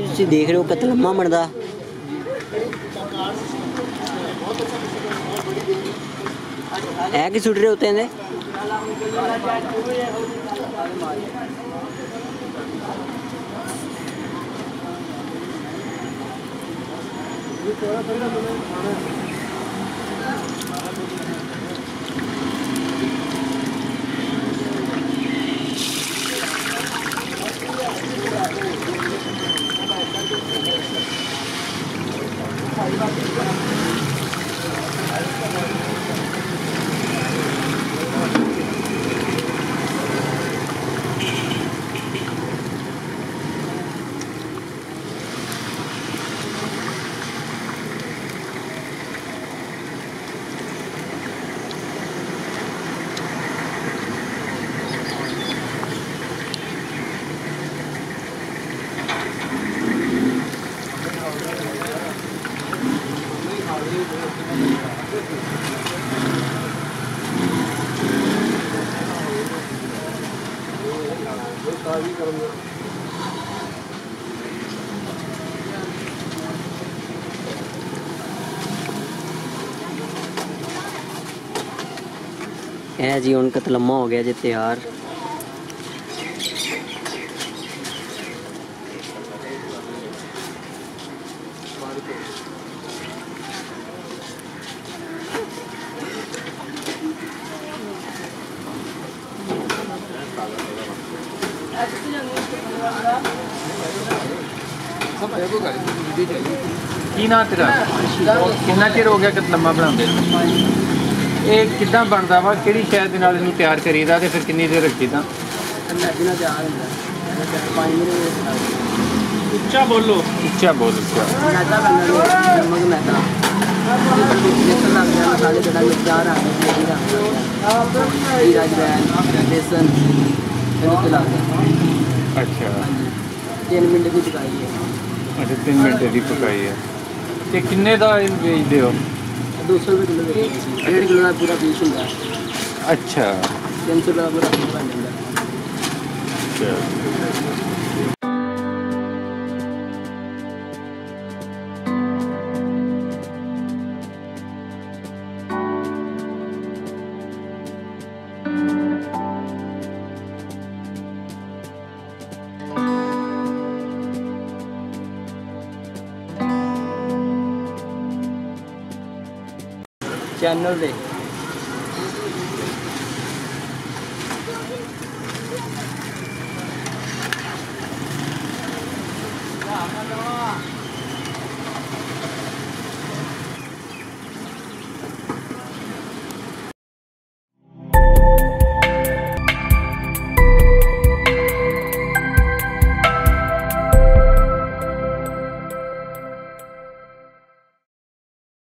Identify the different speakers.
Speaker 1: ਤੁਸੀਂ ਦੇਖ ਰਹੇ ਹੋ ਕਤਲਮਾ ਬਣਦਾ। है कि सुट रहे होते हैं है जी। उनका कतलम्मा हो गया जी तैयार।
Speaker 2: की ना तेरा कितना चिर हो गया कतलम्मा बनाते ये किद्दां बनदा वा किहड़ी शै दे नाल इहनूं तैयार करीदा ते फिर किन्नी देर रखीदा उच्चा बोलो उच्चा बोल उच्चा अच्छा
Speaker 1: 3 मिनट की पकाई है।
Speaker 2: अच्छा 3 मिनट की पकाई है ते किन्ने दा बेचदे हो
Speaker 1: 200 रुपये किलो 1.5 किलो का पूरा पीस होंगे।
Speaker 2: अच्छा
Speaker 1: 300 रुपये पूरा पीस बन जाता। चैनल दे